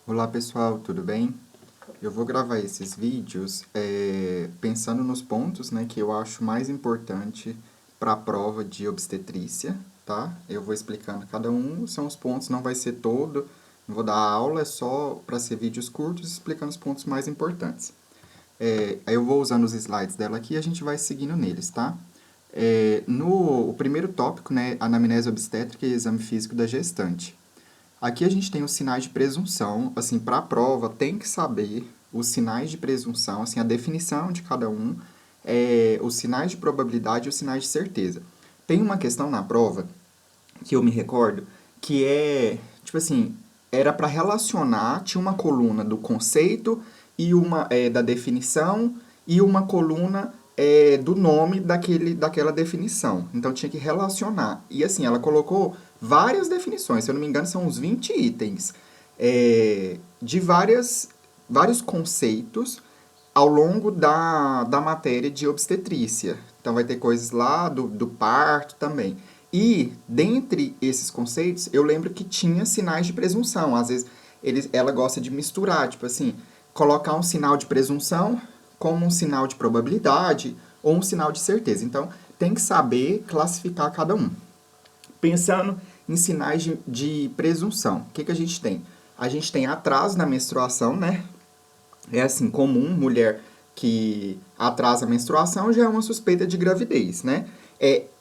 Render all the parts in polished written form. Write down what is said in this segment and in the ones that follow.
Olá pessoal, tudo bem? Eu vou gravar esses vídeos pensando nos pontos, né, que eu acho mais importante para a prova de obstetrícia, tá? Eu vou explicando cada um, são os pontos, não vai ser todo, não vou dar aula, é só para ser vídeos curtos explicando os pontos mais importantes. Aí eu vou usando os slides dela aqui e a gente vai seguindo neles, tá? O primeiro tópico, né, anamnese obstétrica e exame físico da gestante. Aqui a gente tem os sinais de presunção, assim, para a prova tem que saber os sinais de presunção, assim, a definição de cada um, os sinais de probabilidade e os sinais de certeza. Tem uma questão na prova que eu me recordo que tipo assim, era para relacionar, tinha uma coluna do conceito e uma da definição e uma coluna do nome daquela definição. Então tinha que relacionar. E assim, ela colocou várias definições, se eu não me engano, são uns 20 itens de vários conceitos ao longo da matéria de obstetrícia. Então vai ter coisas lá do parto também. E, dentre esses conceitos, eu lembro que tinha sinais de presunção. Às vezes, ela gosta de misturar, tipo assim, colocar um sinal de presunção como um sinal de probabilidade ou um sinal de certeza. Então, tem que saber classificar cada um. Pensando em sinais de presunção, o que a gente tem? A gente tem atraso na menstruação, né? É assim, comum, mulher que atrasa a menstruação já é uma suspeita de gravidez, né?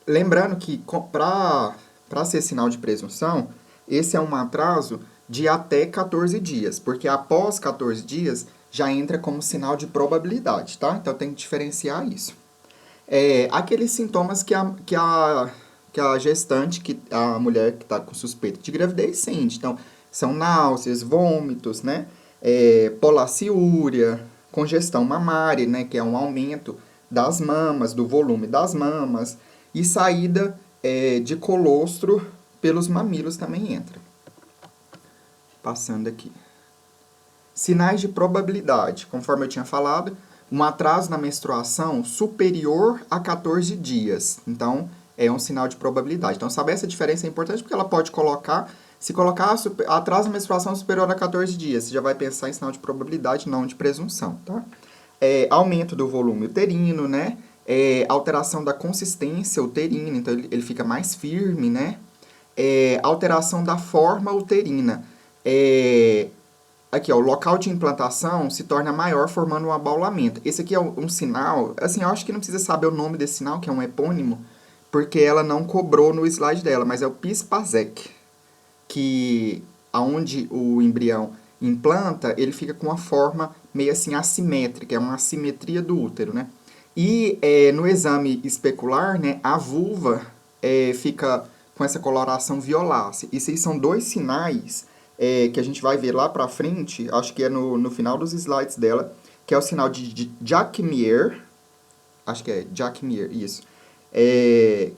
Lembrando que para ser sinal de presunção, esse é um atraso de até 14 dias, porque após 14 dias já entra como sinal de probabilidade, tá? Então tem que diferenciar isso. Aqueles sintomas que a gestante, que a mulher que está com suspeita de gravidez sente. Então, são náuseas, vômitos, né? Polaciúria, congestão mamária, né? Que é um aumento das mamas, do volume das mamas. E saída de colostro pelos mamilos também entra. Passando aqui. Sinais de probabilidade. Conforme eu tinha falado, um atraso na menstruação superior a 14 dias. Então, é um sinal de probabilidade. Então, saber essa diferença é importante porque ela pode colocar... Se colocar atraso na menstruação superior a 14 dias, você já vai pensar em sinal de probabilidade, não de presunção, tá? Aumento do volume uterino, né? Alteração da consistência uterina, então ele fica mais firme, né? Alteração da forma uterina. Aqui, ó, o local de implantação se torna maior, formando um abaulamento. Esse aqui é um sinal, assim, eu acho que não precisa saber o nome desse sinal, que é um epônimo, porque ela não cobrou no slide dela, mas é o Pis-Pasek, que aonde o embrião implanta, ele fica com uma forma meio assim assimétrica, é uma assimetria do útero, né? E no exame especular, né, a vulva fica com essa coloração violácea. Isso aí são dois sinais que a gente vai ver lá pra frente, acho que é no final dos slides dela, que é o sinal de Jacquier, acho que é Jacquier, isso,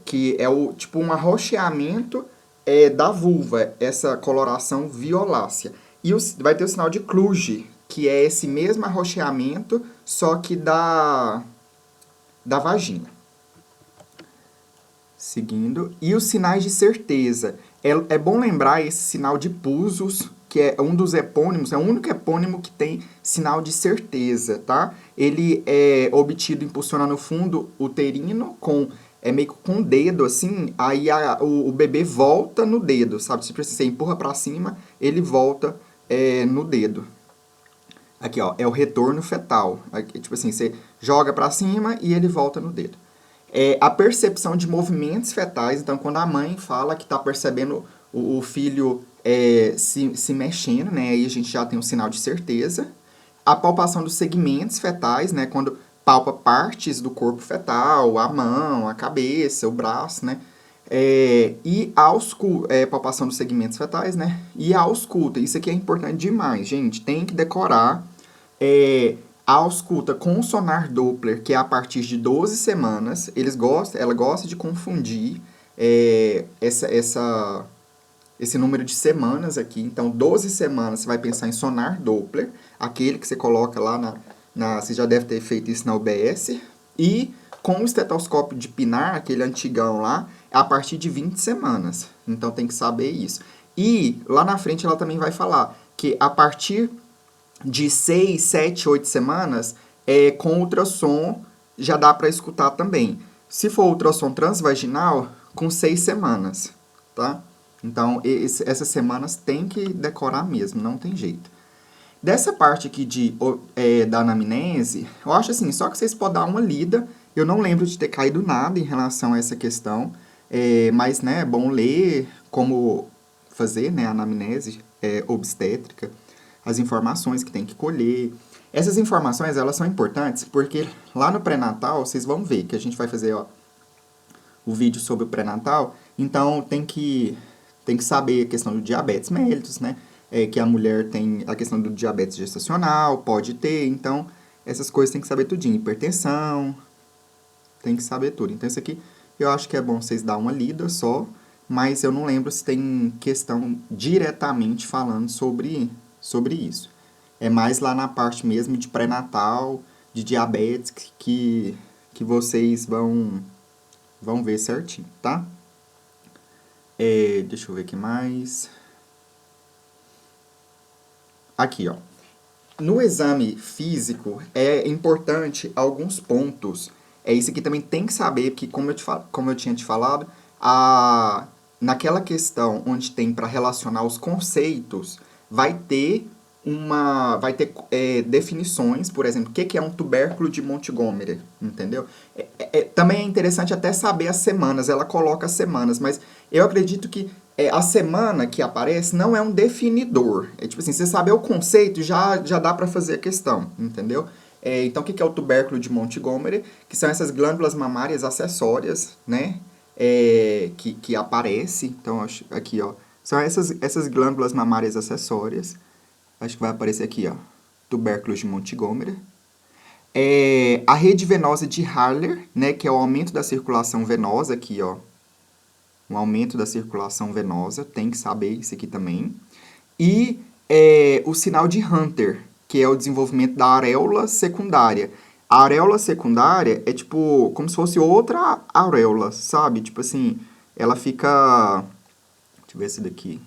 que é tipo um arroxeamento da vulva, essa coloração violácea. E vai ter o sinal de Kluge, que é esse mesmo arroxeamento, só que da vagina. Seguindo. E os sinais de certeza. É bom lembrar esse sinal de Pusos, que é um dos epônimos, é o único epônimo que tem sinal de certeza, tá? Ele é obtido impulsionando o fundo uterino meio que com o dedo, assim, aí o bebê volta no dedo, sabe? Se você empurra pra cima, ele volta no dedo. Aqui, ó, é o retorno fetal. Aqui, tipo assim, você joga pra cima e ele volta no dedo. A percepção de movimentos fetais, então quando a mãe fala que está percebendo o filho se mexendo, né, aí a gente já tem um sinal de certeza. A palpação dos segmentos fetais, né, quando palpa partes do corpo fetal, a mão, a cabeça, o braço, né, e palpação dos segmentos fetais, né, e a ausculta. Isso aqui é importante demais, gente, tem que decorar. A ausculta com sonar Doppler, que é a partir de 12 semanas, ela gosta de confundir esse número de semanas aqui. Então, 12 semanas você vai pensar em sonar Doppler, aquele que você coloca lá você já deve ter feito isso na UBS. E com o estetoscópio de Pinar, aquele antigão lá, é a partir de 20 semanas. Então, tem que saber isso. E lá na frente ela também vai falar que a partir de 6, 7, 8 semanas, com ultrassom já dá para escutar também. Se for ultrassom transvaginal, com 6 semanas, tá? Então, essas semanas tem que decorar mesmo, não tem jeito. Dessa parte aqui da anamnese, eu acho assim, só que vocês podem dar uma lida. Eu não lembro de ter caído nada em relação a essa questão, mas, né, é bom ler como fazer, né, a anamnese obstétrica, as informações que tem que colher. Essas informações, elas são importantes porque lá no pré-natal, vocês vão ver que a gente vai fazer, ó, o vídeo sobre o pré-natal, então tem que saber a questão do diabetes mellitus, né? Que a mulher tem a questão do diabetes gestacional, pode ter, então essas coisas tem que saber tudinho. Hipertensão, tem que saber tudo. Então isso aqui eu acho que é bom vocês dar uma lida só, mas eu não lembro se tem questão diretamente falando sobre isso. É mais lá na parte mesmo de pré-natal, de diabetes, que vocês vão ver certinho, tá? Deixa eu ver aqui mais. Aqui, ó. No exame físico, é importante alguns pontos. Isso aqui também tem que saber, porque como eu tinha te falado, naquela questão onde tem para relacionar os conceitos, vai ter definições, por exemplo, o que é um tubérculo de Montgomery, entendeu? Também é interessante até saber as semanas, ela coloca as semanas, mas eu acredito que a semana que aparece não é um definidor. Tipo assim, você saber o conceito já dá para fazer a questão, entendeu? Então, o que é o tubérculo de Montgomery? Que são essas glândulas mamárias acessórias, né? Que aparece. Então, aqui, ó. São essas glândulas mamárias acessórias. Acho que vai aparecer aqui, ó. Tubérculo de Montgomery. A rede venosa de Haller, né? Que é o aumento da circulação venosa aqui, ó. Um aumento da circulação venosa, tem que saber isso aqui também. E o sinal de Hunter, que é o desenvolvimento da areola secundária. A areola secundária é tipo, como se fosse outra areola, sabe? Tipo assim, ela fica... Deixa eu ver esse daqui.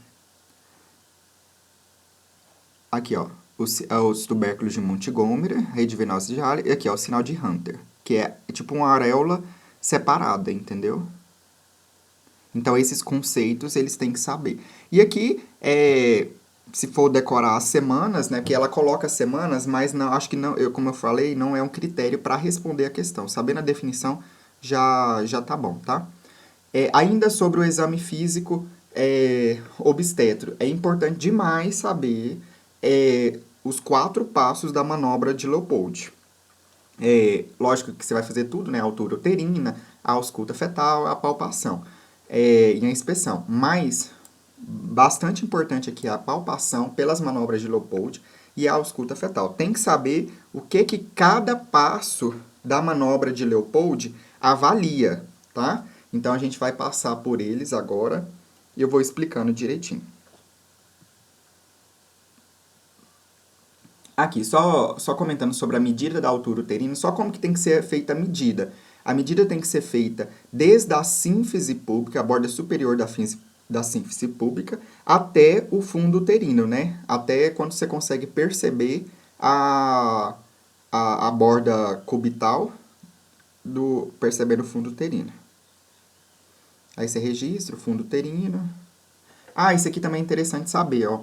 Aqui, ó, os tubérculos de Montgomery, rede venosa de Haller, e aqui, ó, o sinal de Hunter, que é tipo uma areola separada, entendeu? Então, esses conceitos, eles têm que saber. E aqui, se for decorar as semanas, né, que ela coloca as semanas, mas não, acho que não, como eu falei, não é um critério para responder a questão. Sabendo a definição, já tá bom, tá? Ainda sobre o exame físico obstetro, é importante demais saber os 4 passos da manobra de Leopold. Lógico que você vai fazer tudo, né? A altura uterina, a ausculta fetal, a palpação e a inspeção. Mas, bastante importante aqui a palpação pelas manobras de Leopold e a ausculta fetal. Tem que saber o que cada passo da manobra de Leopold avalia, tá? Então, a gente vai passar por eles agora e eu vou explicando direitinho. Aqui, só comentando sobre a medida da altura uterina, só como que tem que ser feita a medida. A medida tem que ser feita desde a sínfise púbica, a borda superior da sínfise púbica, até o fundo uterino, né? Até quando você consegue perceber a borda cubital percebendo o fundo uterino. Aí você registra o fundo uterino. Isso aqui também é interessante saber, ó.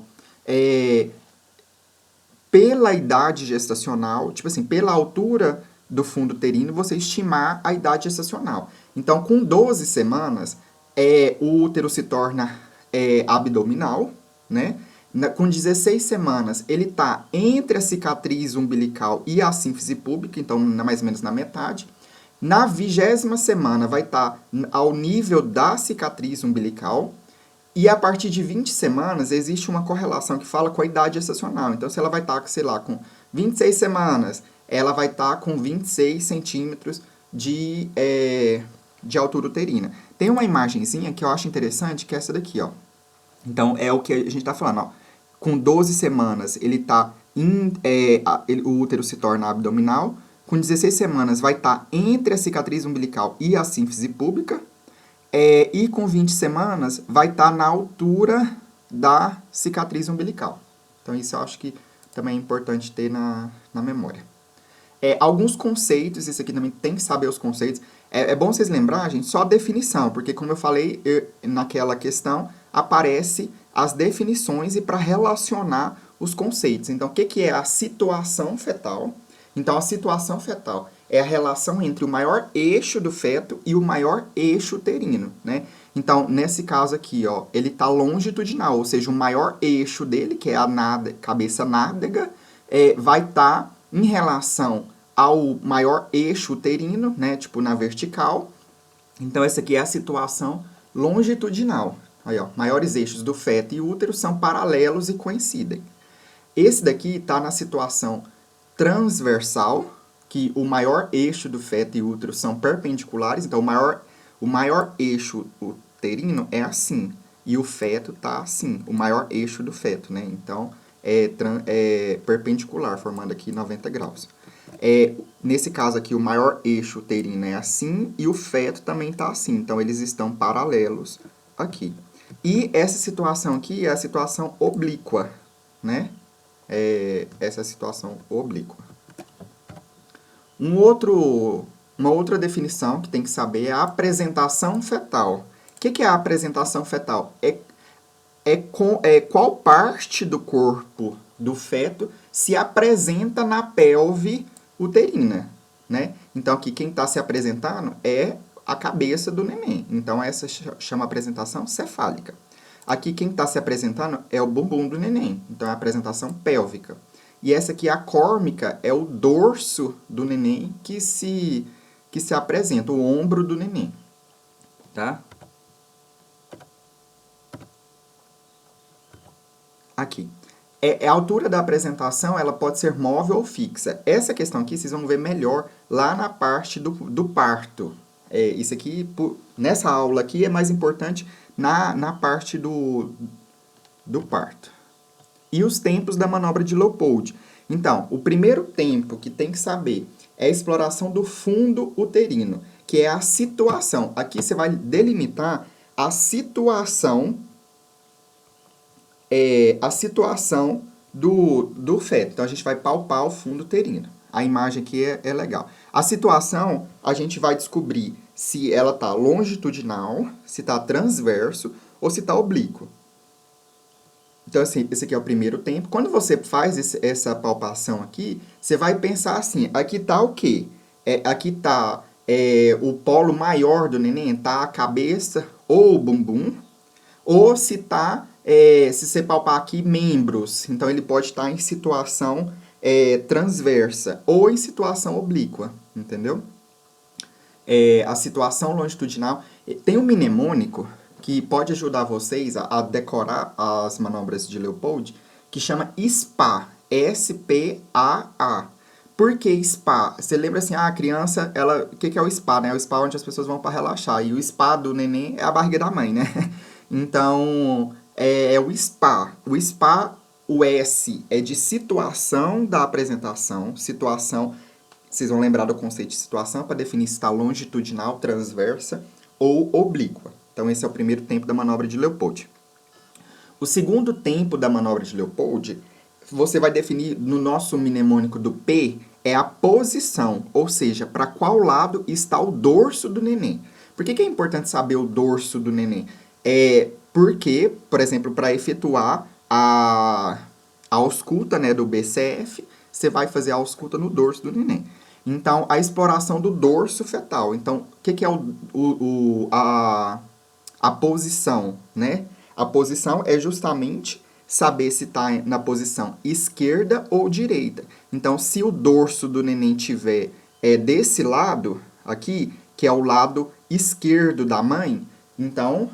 Pela idade gestacional, tipo assim, pela altura do fundo uterino, você estimar a idade gestacional. Então, com 12 semanas, o útero se torna abdominal, né? Com 16 semanas, ele está entre a cicatriz umbilical e a sínfise púbica, então mais ou menos na metade. Na 20ª semana, vai estar ao nível da cicatriz umbilical. E a partir de 20 semanas, existe uma correlação que fala com a idade gestacional. Então, se ela vai estar, sei lá, com 26 semanas, ela vai estar com 26 centímetros de altura uterina. Tem uma imagenzinha que eu acho interessante, que é essa daqui, ó. Então, é o que a gente está falando, ó. Com 12 semanas, o útero se torna abdominal. Com 16 semanas, vai estar entre a cicatriz umbilical e a sínfise púbica. E com 20 semanas, vai estar na altura da cicatriz umbilical, Então, isso eu acho que também é importante ter na memória. Alguns conceitos, isso aqui também tem que saber os conceitos. É bom vocês lembrarem, gente, só a definição, porque como eu falei, naquela questão, aparece as definições e para relacionar os conceitos. Então, o que é a situação fetal? Então, a situação fetal é a relação entre o maior eixo do feto e o maior eixo uterino, né? Então, nesse caso aqui, ó, ele está longitudinal, ou seja, o maior eixo dele, que é a cabeça nádega, vai estar em relação ao maior eixo uterino, né, tipo na vertical. Então, essa aqui é a situação longitudinal. Aí, ó, maiores eixos do feto e útero são paralelos e coincidem. Esse daqui está na situação transversal, que o maior eixo do feto e útero são perpendiculares. Então, o maior eixo uterino é assim, e o feto está assim, o maior eixo do feto, né? Então, é perpendicular, formando aqui 90 graus. Nesse caso aqui, o maior eixo uterino é assim, e o feto também está assim. Então, eles estão paralelos aqui. E essa situação aqui é a situação oblíqua, né? Essa é a situação oblíqua. Uma outra definição que tem que saber é a apresentação fetal. O que é a apresentação fetal? Qual parte do corpo do feto se apresenta na pelve uterina, né? Então, aqui quem está se apresentando é a cabeça do neném. Então, essa chama apresentação cefálica. Aqui quem está se apresentando é o bumbum do neném. Então, é a apresentação pélvica. E essa aqui, a córmica, é o dorso do neném que se apresenta, o ombro do neném. Tá? Aqui. A altura da apresentação ela pode ser móvel ou fixa. Essa questão aqui vocês vão ver melhor lá na parte do parto. Isso aqui, nessa aula aqui, é mais importante na parte do parto. E os tempos da manobra de Leopold. Então, o primeiro tempo que tem que saber é a exploração do fundo uterino, que é a situação. Aqui você vai delimitar a situação do feto. Então, a gente vai palpar o fundo uterino. A imagem aqui é legal. A situação, a gente vai descobrir se ela está longitudinal, se está transverso ou se está oblíquo. Então, assim, esse aqui é o primeiro tempo. Quando você faz essa palpação aqui, você vai pensar assim, aqui está o quê? Aqui está o polo maior do neném, está a cabeça ou o bumbum, ou se está, se você palpar aqui, membros. Então, ele pode estar em situação transversa ou em situação oblíqua, entendeu? A situação longitudinal. Tem um mnemônico que pode ajudar vocês a decorar as manobras de Leopold, que chama SPA, S-P-A-A. Por que SPA? Você lembra assim, a criança, o que é o SPA, né? O SPA é onde as pessoas vão para relaxar, e o SPA do neném é a barriga da mãe, né? Então, é o SPA. O SPA, o S é de situação da apresentação, situação, vocês vão lembrar do conceito de situação para definir se está longitudinal, transversa ou oblíqua. Então, esse é o primeiro tempo da manobra de Leopold. O segundo tempo da manobra de Leopold, você vai definir no nosso mnemônico do P, é a posição, ou seja, para qual lado está o dorso do neném. Por que é importante saber o dorso do neném? Porque, por exemplo, para efetuar a ausculta, né, do BCF, você vai fazer a ausculta no dorso do neném. Então, a exploração do dorso fetal. Então, o que é a posição, né? A posição é justamente saber se está na posição esquerda ou direita. Então, se o dorso do neném tiver desse lado aqui, que é o lado esquerdo da mãe, então,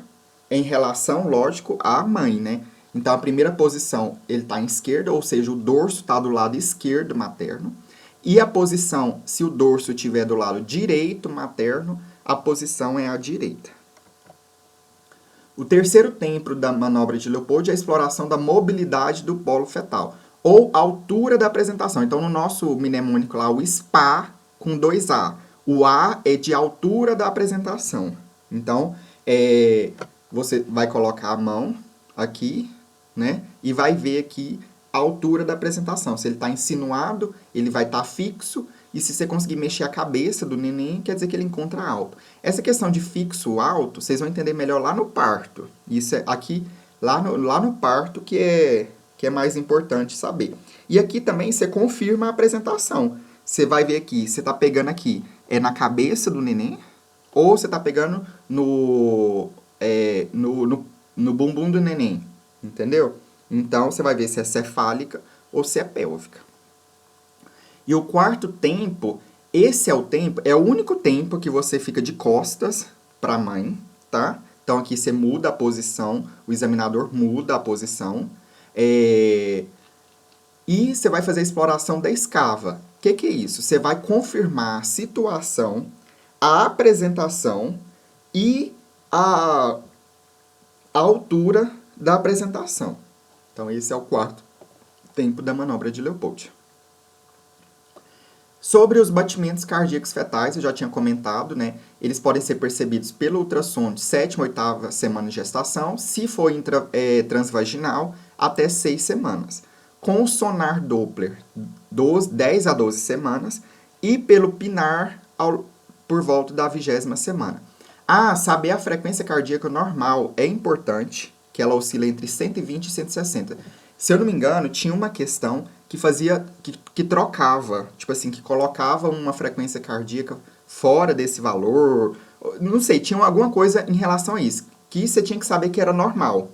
em relação, lógico, à mãe, né? Então, a primeira posição, ele está em esquerda, ou seja, o dorso está do lado esquerdo materno. E a posição, se o dorso estiver do lado direito materno, a posição é a direita. O terceiro tempo da manobra de Leopold é a exploração da mobilidade do polo fetal, ou altura da apresentação. Então, no nosso mnemônico lá, o SPA com 2A. O A é de altura da apresentação. Então, você vai colocar a mão aqui, né? E vai ver aqui a altura da apresentação. Se ele está insinuado, ele vai estar fixo, e se você conseguir mexer a cabeça do neném, quer dizer que ele encontra alto. Essa questão de fixo alto, vocês vão entender melhor lá no parto. Isso é aqui, lá no parto, que é mais importante saber. E aqui também você confirma a apresentação. Você vai ver aqui, você está pegando aqui, é na cabeça do neném, ou você está pegando no bumbum do neném, entendeu? Então, você vai ver se é cefálica ou se é pélvica. E o quarto tempo, esse é o único tempo que você fica de costas para a mãe, tá? Então, aqui você muda a posição, o examinador muda a posição. E você vai fazer a exploração da escava. O que é isso? Você vai confirmar a situação, a apresentação e a altura da apresentação. Então, esse é o quarto tempo da manobra de Leopold. Sobre os batimentos cardíacos fetais, eu já tinha comentado, né? Eles podem ser percebidos pelo ultrassom de 7ª a 8ª semana de gestação, se for transvaginal, até 6 semanas. Com o sonar Doppler, 10 a 12 semanas, e pelo PINAR por volta da 20ª semana. Saber a frequência cardíaca normal é importante, que ela oscila entre 120 e 160. Se eu não me engano, tinha uma questão que fazia, que trocava, tipo assim, que colocava uma frequência cardíaca fora desse valor, não sei, tinha alguma coisa em relação a isso, que você tinha que saber que era normal,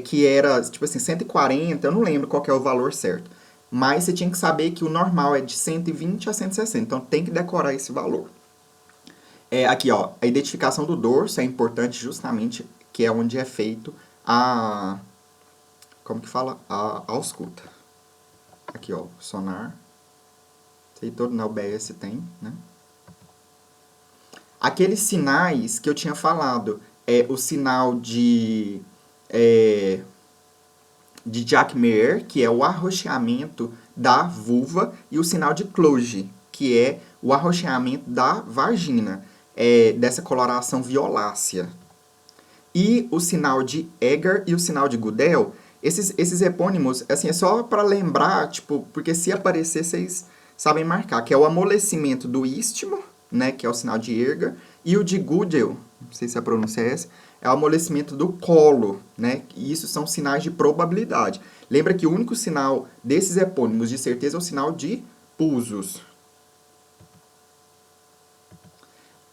que era, tipo assim, 140, eu não lembro qual que é o valor certo, mas você tinha que saber que o normal é de 120 a 160, então tem que decorar esse valor. Aqui, ó, a identificação do dorso é importante justamente, que é onde é feito como que fala? A ausculta. Aqui, ó, sonar. Sei, todo na UBS tem, né? Aqueles sinais que eu tinha falado, o sinal de Jacques-Meyer, que é o arroxeamento da vulva, e o sinal de Cloge, que é o arroxeamento da vagina, dessa coloração violácea. E o sinal de Egger e o sinal de Goodell, esses epônimos, assim, é só para lembrar, tipo, porque se aparecer, vocês sabem marcar, que é o amolecimento do istmo, né, que é o sinal de Egger, e o de Goodell, não sei se a pronúncia é essa, é o amolecimento do colo, né, e isso são sinais de probabilidade. Lembra que o único sinal desses epônimos de certeza é o sinal de pulsos.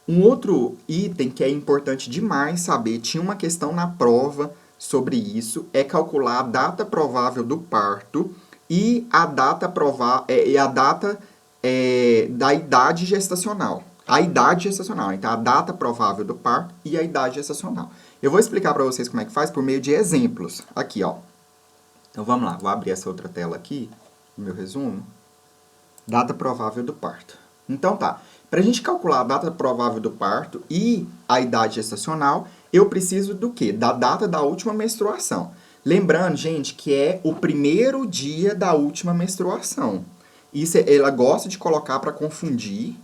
Um outro item que é importante demais saber, tinha uma questão na prova sobre isso, é calcular a data provável do parto e a data da idade gestacional. A idade gestacional, então a data provável do parto e a idade gestacional. Eu vou explicar para vocês como é que faz por meio de exemplos. Aqui, ó. Então vamos lá, vou abrir essa outra tela aqui, no meu resumo. Data provável do parto. Então tá, para a gente calcular a data provável do parto e a idade gestacional, eu preciso do quê? Da data da última menstruação. Lembrando, gente, que é o primeiro dia da última menstruação. Isso ela gosta de colocar para confundir,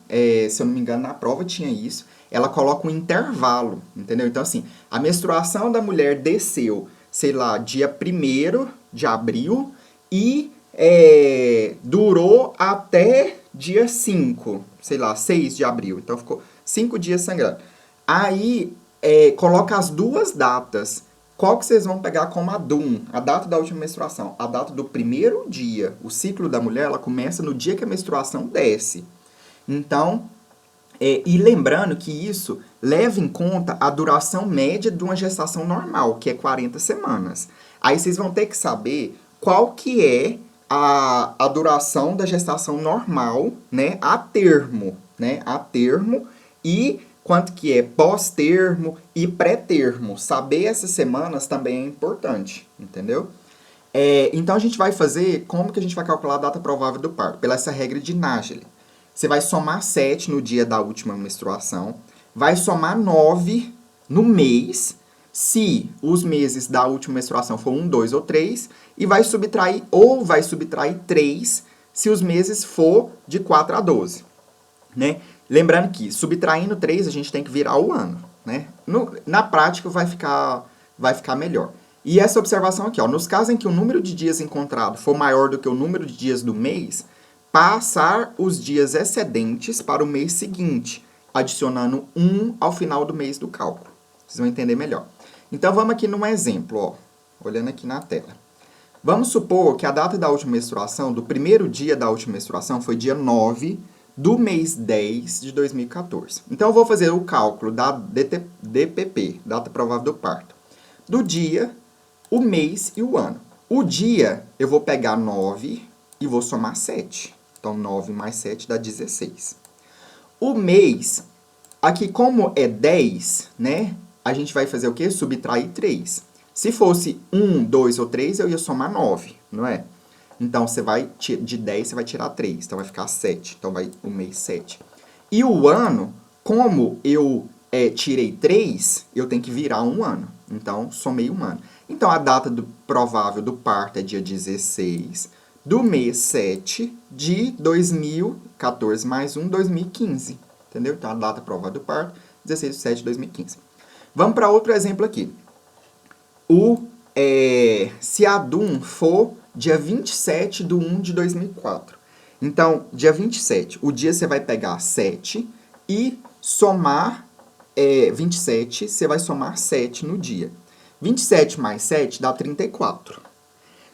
se eu não me engano, na prova tinha isso. Ela coloca um intervalo, entendeu? Então, assim, a menstruação da mulher desceu, sei lá, dia 1º de abril e durou até dia 5, sei lá, 6 de abril. Então, ficou 5 dias sangrando. Aí, coloca as duas datas. Qual que vocês vão pegar como a DUM? A data da última menstruação. A data do primeiro dia. O ciclo da mulher, ela começa no dia que a menstruação desce. Então, e lembrando que isso leva em conta a duração média de uma gestação normal, que é 40 semanas. Aí vocês vão ter que saber qual que é a duração da gestação normal, né, a termo, e quanto que é pós-termo e pré-termo. Saber essas semanas também é importante, entendeu? Então, a gente vai fazer, como que a gente vai calcular a data provável do parto? Pela essa regra de Nageli. Você vai somar 7 no dia da última menstruação, vai somar 9 no mês, se os meses da última menstruação for 1, 2 ou 3, e vai subtrair 3 se os meses for de 4 a 12, né? Lembrando que, subtraindo 3, a gente tem que virar o ano, né? Na prática, vai ficar melhor. E essa observação aqui, ó, nos casos em que o número de dias encontrado for maior do que o número de dias do mês, passar os dias excedentes para o mês seguinte, adicionando 1 ao final do mês do cálculo. Vocês vão entender melhor. Então, vamos aqui num exemplo, ó, olhando aqui na tela. Vamos supor que a data da última menstruação, do primeiro dia da última menstruação, foi dia 9 do mês 10 de 2014. Então, eu vou fazer o cálculo da DPP, data provável do parto, do dia, o mês e o ano. O dia, eu vou pegar 9 e vou somar 7. Então, 9 mais 7 dá 16. O mês, aqui como é 10, né? A gente vai fazer o quê? Subtrair 3. Se fosse 1, 2 ou 3, eu ia somar 9, não é? Então, você vai, de 10, você vai tirar 3. Então, vai ficar 7. Então, vai o mês 7. E o ano, como eu tirei 3, eu tenho que virar um ano. Então, somei um ano. Então, a data provável do parto é dia 16 do mês 7 de 2014 mais 1, 2015. Entendeu? Então, a data provável do parto, 16 de 7 de 2015. Vamos para outro exemplo aqui. Se a DUM for dia 27 de 1 de 2004. Então, dia 27, o dia você vai pegar 7 e somar 27, você vai somar 7 no dia. 27 mais 7 dá 34.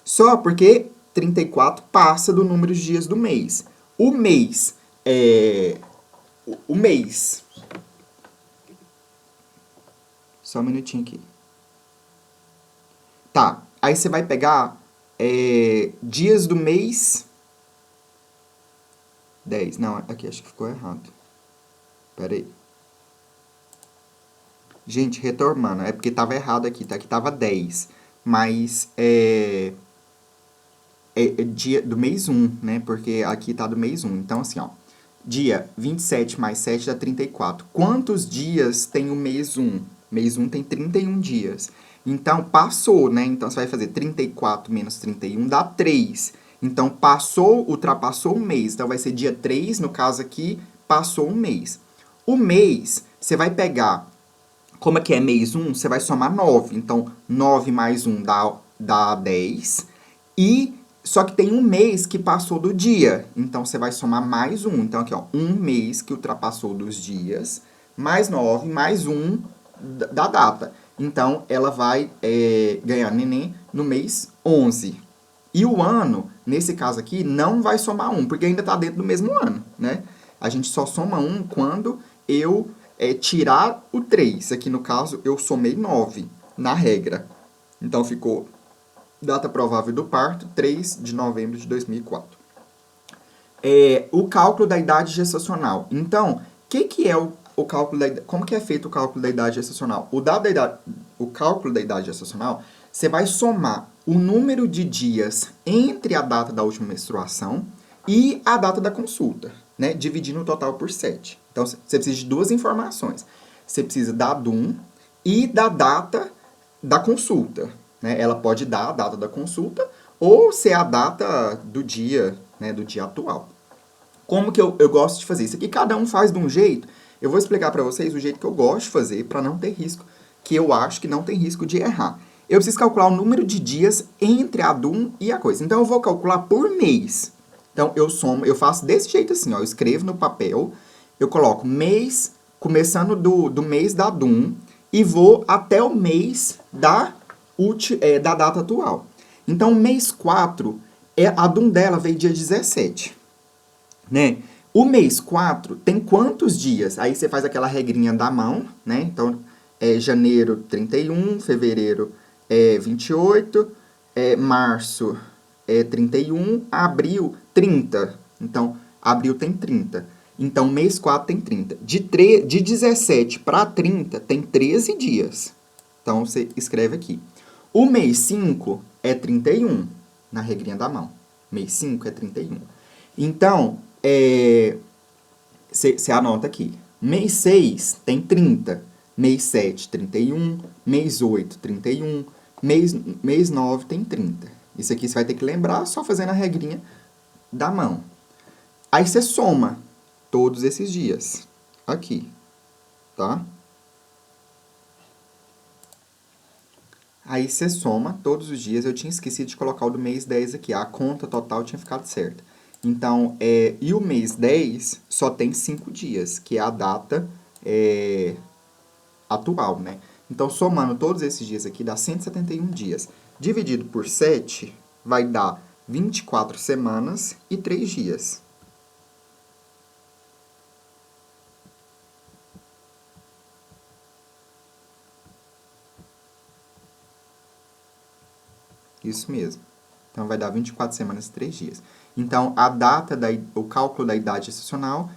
Só porque 34 passa do número de dias do mês. O mês, só um minutinho aqui. Tá, aí você vai pegar dias do mês 10. Não, aqui acho que ficou errado. Pera aí. Gente, retomando, é porque tava errado aqui, tá? Aqui tava 10. Mas dia do mês 1, né? Porque aqui tá do mês 1. Então, assim, ó. Dia 27 mais 7 dá 34. Quantos dias tem o mês 1? Mês 1 tem 31 dias. Então, passou, né? Então, você vai fazer 34 menos 31 dá 3. Então, ultrapassou o mês. Então, vai ser dia 3, no caso aqui, passou um mês. O mês, você vai pegar, como é que é mês 1, você vai somar 9. Então, 9 mais 1 dá 10. Só que tem um mês que passou do dia. Então, você vai somar mais 1. Então, aqui, ó, um mês que ultrapassou dos dias, mais 9, mais 1 da data. Então, ela vai ganhar neném no mês 11. E o ano, nesse caso aqui, não vai somar 1, porque ainda está dentro do mesmo ano, né? A gente só soma 1 quando eu tirar o 3. Aqui, no caso, eu somei 9 na regra. Então, ficou data provável do parto, 3 de novembro de 2004. O cálculo da idade gestacional. Então, que é o cálculo da idade? Como que é feito o cálculo da idade gestacional? O cálculo da idade gestacional, você vai somar o número de dias entre a data da última menstruação e a data da consulta, né? Dividindo o total por 7. Então, você precisa de duas informações. Você precisa da DUM e da data da consulta, né? Ela pode dar a data da consulta ou ser a data do dia, né, do dia atual. Como que eu gosto de fazer isso? Aqui cada um faz de um jeito. Eu vou explicar para vocês o jeito que eu gosto de fazer para não ter risco, que eu acho que não tem risco de errar. Eu preciso calcular o número de dias entre a DUM e a coisa. Então, eu vou calcular por mês. Então, eu faço desse jeito assim, ó. Eu escrevo no papel, eu coloco mês, começando do mês da DUM, e vou até o mês da data atual. Então, mês 4, a DUM dela veio dia 17, né? O mês 4 tem quantos dias? Aí você faz aquela regrinha da mão, né? Então, janeiro 31, fevereiro 28, março 31, abril 30. Então, abril tem 30. Então, mês 4 tem 30. De 17 para 30 tem 13 dias. Então, você escreve aqui. O mês 5 é 31, na regrinha da mão. Mês 5 é 31. Então, você anota aqui. Mês 6 tem 30. Mês 7, 31. Mês 8, 31. Mês 9 tem 30. Isso aqui você vai ter que lembrar só fazendo a regrinha da mão. Aí você soma todos esses dias. Aqui. Tá? Aí você soma todos os dias. Eu tinha esquecido de colocar o do mês 10 aqui. A conta total tinha ficado certa. Então, e o mês 10 só tem 5 dias, que é a data atual, né? Então, somando todos esses dias aqui, dá 171 dias. Dividido por 7, vai dar 24 semanas e 3 dias. Isso mesmo. Então, vai dar 24 semanas e 3 dias. Então, o cálculo da idade gestacional